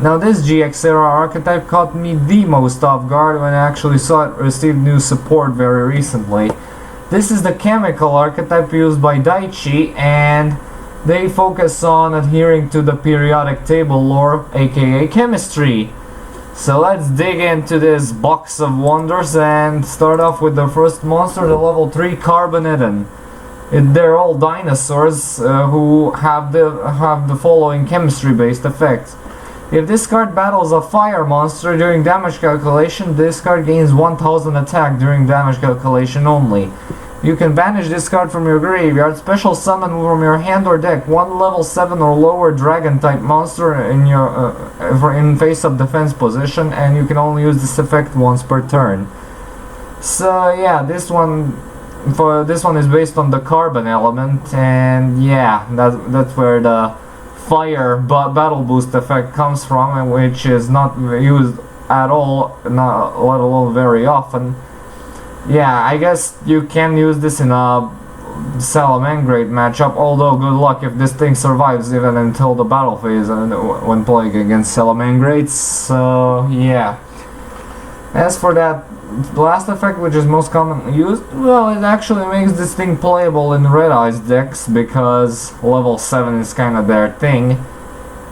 Now this GX era archetype caught me the most off guard when I actually saw it receive new support very recently. This is the chemical archetype used by Daichi, and they focus on adhering to the periodic table lore, aka chemistry. So let's dig into this box of wonders and start off with the first monster, the level 3 Carbonidon. They're all dinosaurs who have the following chemistry-based effects. If this card battles a fire monster during damage calculation, this card gains 1000 attack during damage calculation only. You can banish this card from your graveyard, special summon from your hand or deck one level 7 or lower dragon type monster in face-up defense position, and you can only use this effect once per turn. So yeah, this one is based on the carbon element, and yeah, that's where the fire battle boost effect comes from, which is not used at all, let alone very often. Yeah, I guess you can use this in a Salamangreat matchup, although good luck if this thing survives even until the battle phase when playing against Salamangreats. So yeah. As for that last effect, which is most commonly used, well, it actually makes this thing playable in Red Eyes decks because level 7 is kind of their thing.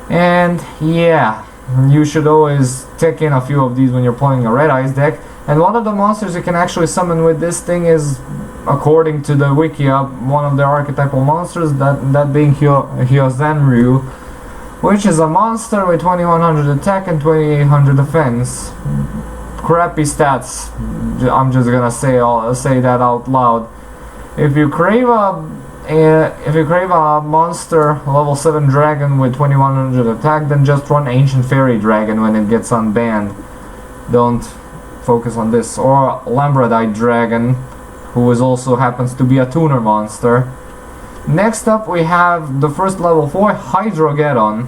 And yeah, you should always take in a few of these when you're playing a Red Eyes deck. And one of the monsters you can actually summon with this thing is, according to the Wikia, one of the archetypal monsters, that being Hyozenryu, which is a monster with 2100 attack and 2800 defense. Crappy stats. I'm just gonna say that out loud. If you crave a monster level 7 dragon with 2100 attack, then just run Ancient Fairy Dragon when it gets unbanned. Don't focus on this. Or Lambradite Dragon, who also happens to be a tuner monster. Next up we have the first level 4 Hydrogeddon.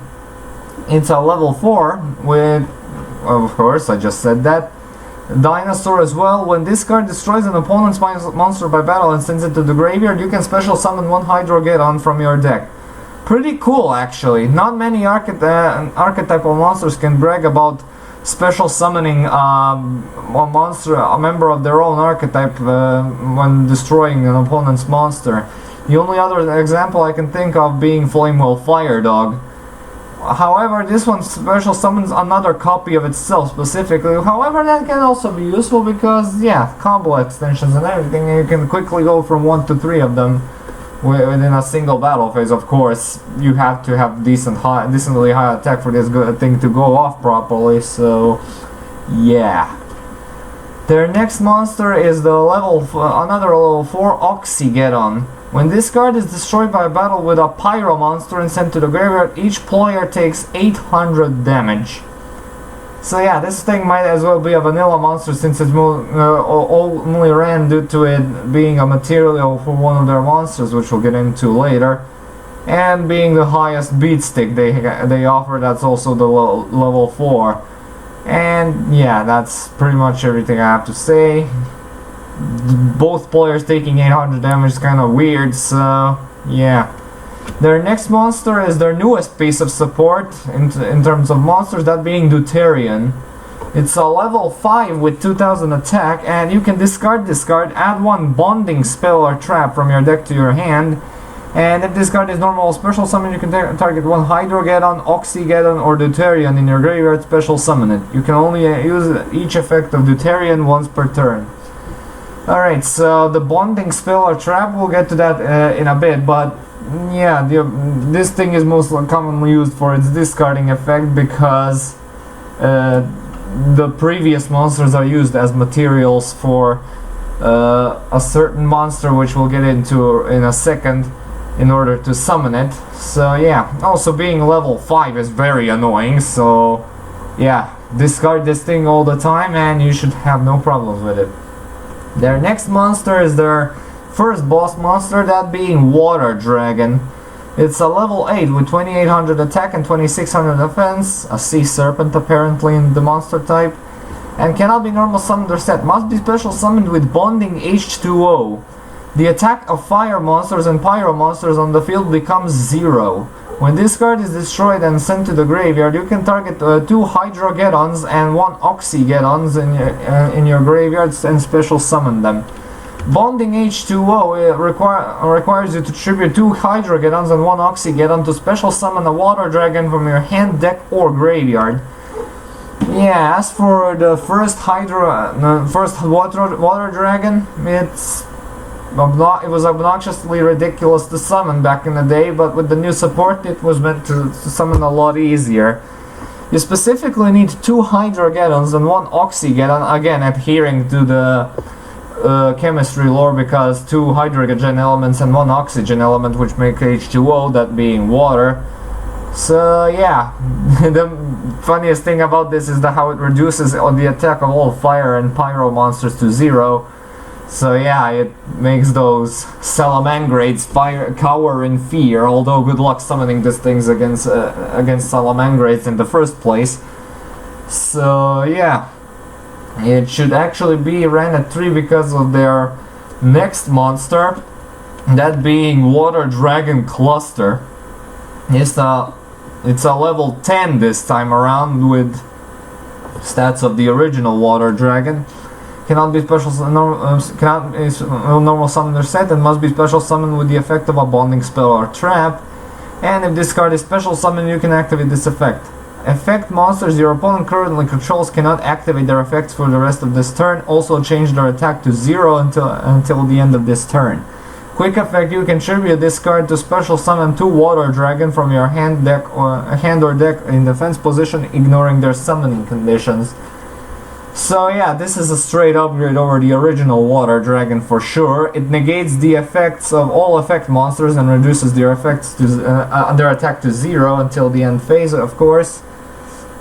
It's a level 4 with, of course, I just said that, dinosaur as well. When this card destroys an opponent's monster by battle and sends it to the graveyard, you can special summon one Hydrogeddon from your deck. Pretty cool, actually. Not many archetypal monsters can brag about special summoning a member of their own archetype when destroying an opponent's monster. The only other example I can think of being Flamewell Fire Dog. However, this one special summons another copy of itself specifically. However, that can also be useful because, yeah, combo extensions and everything, and you can quickly go from 1 to 3 of them within a single battle phase. Of course, you have to have decently high attack for this thing to go off properly, so yeah. Their next monster is the another level 4 Oxygeddon. When this card is destroyed by a battle with a pyro monster and sent to the graveyard, each player takes 800 damage. So yeah, this thing might as well be a vanilla monster since it's only ran due to it being a material for one of their monsters, which we'll get into later. And being the highest beat stick they offer, that's also the level 4. And yeah, that's pretty much everything I have to say. Both players taking 800 damage is kind of weird, so yeah. Their next monster is their newest piece of support in terms of monsters, that being Deuterion. It's a level 5 with 2000 attack, and you can discard this card, add one bonding spell or trap from your deck to your hand, and if this card is normal special summon, you can target one Hydrogeddon, Oxygeddon, or Deuterion in your graveyard, special summon it. You can only use each effect of Deuterion once per turn. Alright, so the bonding spell or trap, we'll get to that in a bit, but yeah, this thing is most commonly used for its discarding effect because the previous monsters are used as materials for a certain monster, which we'll get into in a second, in order to summon it. So yeah, also being level 5 is very annoying, so yeah, discard this thing all the time and you should have no problems with it. Their next monster is their first boss monster, that being Water Dragon. It's a level 8 with 2800 attack and 2600 defense, a sea serpent apparently in the monster type, and cannot be normal summoned or set. Must be special summoned with bonding H2O. The attack of fire monsters and pyro monsters on the field becomes 0. When this card is destroyed and sent to the graveyard, you can target 2 Hydrogeddons and 1 Oxygeddons in your graveyards and special summon them. Bonding H2O requires you to tribute 2 Hydrogeddons and 1 Oxygeddon to special summon a Water Dragon from your hand, deck, or graveyard. Yeah, as for the first water dragon, it was obnoxiously ridiculous to summon back in the day, but with the new support it was meant to summon a lot easier. You specifically need 2 Hydrogeddons and 1 Oxygeddon, again adhering to the chemistry lore, because 2 hydrogen elements and 1 oxygen element, which make H2O, that being water. So yeah, the funniest thing about this is how it reduces the attack of all fire and pyro monsters to 0. So yeah, it makes those Salamangrates cower in fear, although good luck summoning these things against Salamangrates in the first place. So yeah, it should actually be ran at 3 because of their next monster, that being Water Dragon Cluster. It's a level 10 this time around, with stats of the original Water Dragon. Cannot be normal summoner set, and must be special summoned with the effect of a bonding spell or trap. And if this card is special summoned, you can activate this effect. Effect monsters your opponent currently controls cannot activate their effects for the rest of this turn. Also change their attack to 0 until the end of this turn. Quick effect: you can tribute this card to special summon 2 Water Dragon from your hand or deck in defense position, ignoring their summoning conditions. So yeah, this is a straight upgrade over the original Water Dragon for sure. It negates the effects of all effect monsters and reduces their effects to their attack to 0 until the end phase, of course.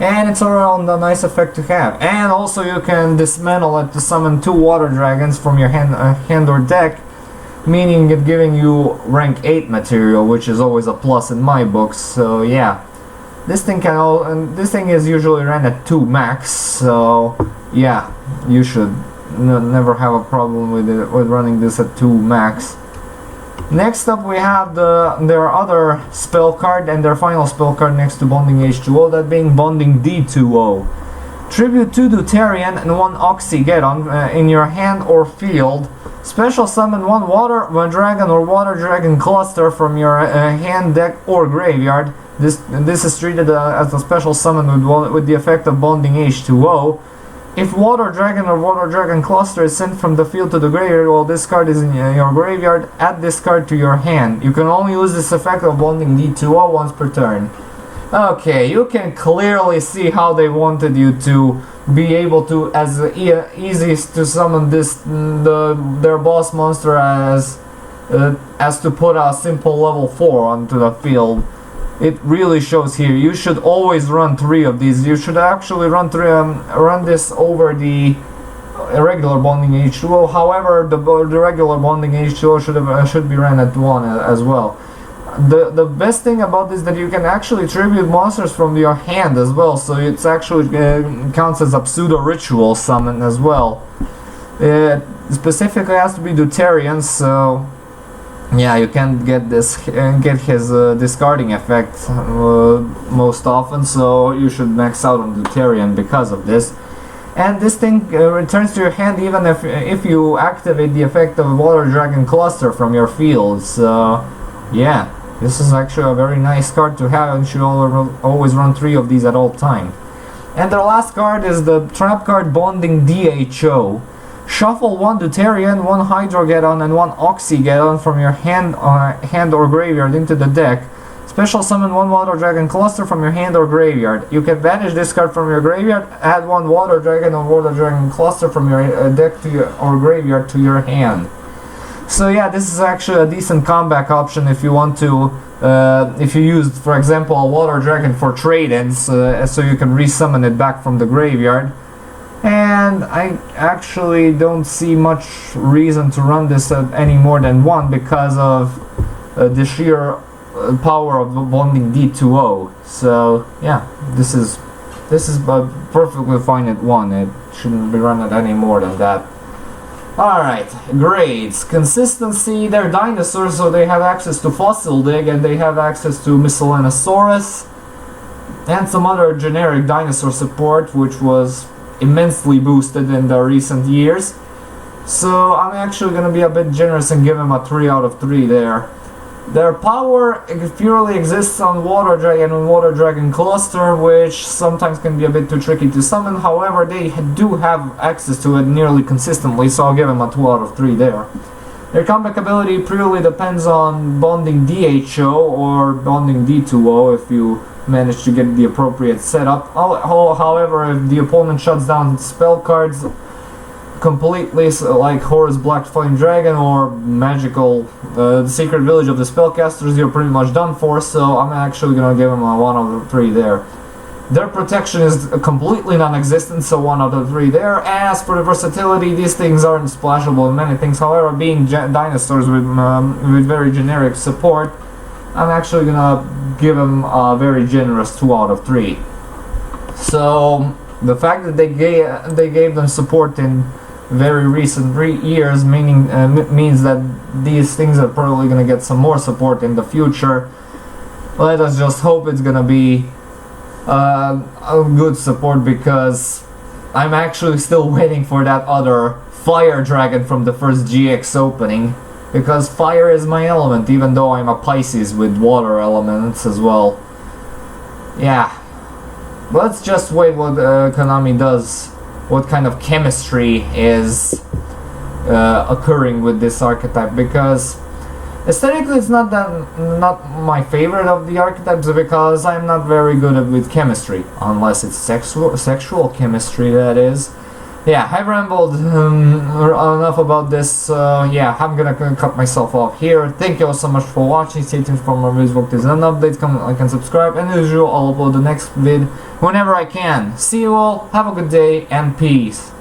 And it's around a nice effect to have. And also you can dismantle it to summon 2 Water Dragons from your hand or deck, meaning it giving you rank 8 material, which is always a plus in my books. So yeah, this thing this thing is usually ran at 2 max, so yeah, you should never have a problem with running this at 2 max. Next up we have their other spell card and their final spell card next to Bonding H2O, that being Bonding D2O. Tribute 2 Deuterian and 1 Oxygeddon in your hand or field. Special summon 1 Water Dragon or Water Dragon Cluster from your hand, deck, or graveyard. This is treated as a special summon with the effect of Bonding H2O. If Water Dragon or Water Dragon Cluster is sent from the field to the graveyard while this card is in your graveyard, add this card to your hand. You can only use this effect of Bonding D2O once per turn. Okay, you can clearly see how they wanted you to be able to, as easy to summon their boss monster as to put a simple level 4 onto the field. It really shows here. You should always run 3 of these. You should actually run this over the regular Bonding H2O. However, the regular Bonding H2O should be run at 1 as well. The best thing about this is that you can actually tribute monsters from your hand as well, so it's actually counts as a pseudo ritual summon as well. It specifically has to be Deuterian, so yeah, you can't get his discarding effect most often, so you should max out on Deuterian because of this. And this thing returns to your hand even if you activate the effect of Water Dragon Cluster from your field. So yeah, this is actually a very nice card to have, and should always run 3 of these at all time. And the last card is the trap card Bonding DHO. Shuffle 1 Deuterian, 1 Hydrogeddon, and 1 Oxygeddon from your hand or graveyard into the deck. Special summon 1 Water Dragon Cluster from your hand or graveyard. You can banish this card from your graveyard, add 1 Water Dragon or Water Dragon Cluster from your deck or graveyard to your hand. So yeah, this is actually a decent comeback option if you want to, if you used, for example, a Water Dragon for trade-ins, so you can resummon it back from the graveyard. And I actually don't see much reason to run this at any more than 1 because of the sheer power of Bonding D2O. So yeah, this is perfectly fine at 1. It shouldn't be run at any more than that. Alright, grades. Consistency, they're dinosaurs, so they have access to Fossil Dig, and they have access to Miscellaneosaurus, and some other generic dinosaur support, which was immensely boosted in the recent years. So I'm actually gonna be a bit generous and give them a 3 out of 3 there. Their power purely exists on Water Dragon and Water Dragon Cluster, which sometimes can be a bit too tricky to summon. However, they do have access to it nearly consistently, so I'll give them a 2 out of 3 there. Their comeback ability purely depends on bonding DHO or bonding D2O if you manage to get the appropriate setup. However, if the opponent shuts down spell cards completely, like Horus Black Flame Dragon or Magical Secret Village of the Spellcasters, you're pretty much done for, so I'm actually gonna give them a 1 out of 3 there. Their protection is completely non-existent, so 1 out of 3 there. As for the versatility, these things aren't splashable in many things. However, being dinosaurs with very generic support, I'm actually gonna give them a very generous 2 out of 3. So the fact that they gave them support in very recent years, means that these things are probably gonna get some more support in the future. Let us just hope it's gonna be a good support, because I'm actually still waiting for that other Fire Dragon from the first GX opening, because fire is my element, even though I'm a Pisces with water elements as well. Yeah. Let's just wait what Konami does, what kind of chemistry is occurring with this archetype, because aesthetically it's not my favorite of the archetypes, because I'm not very good with chemistry, unless it's sexual chemistry, that is. Yeah, I've rambled enough about this. Yeah, I'm gonna cut myself off here. Thank you all so much for watching. Stay tuned for more videos, book and updates. Comment, like, and subscribe. And as usual, I'll upload the next vid whenever I can. See you all. Have a good day and peace.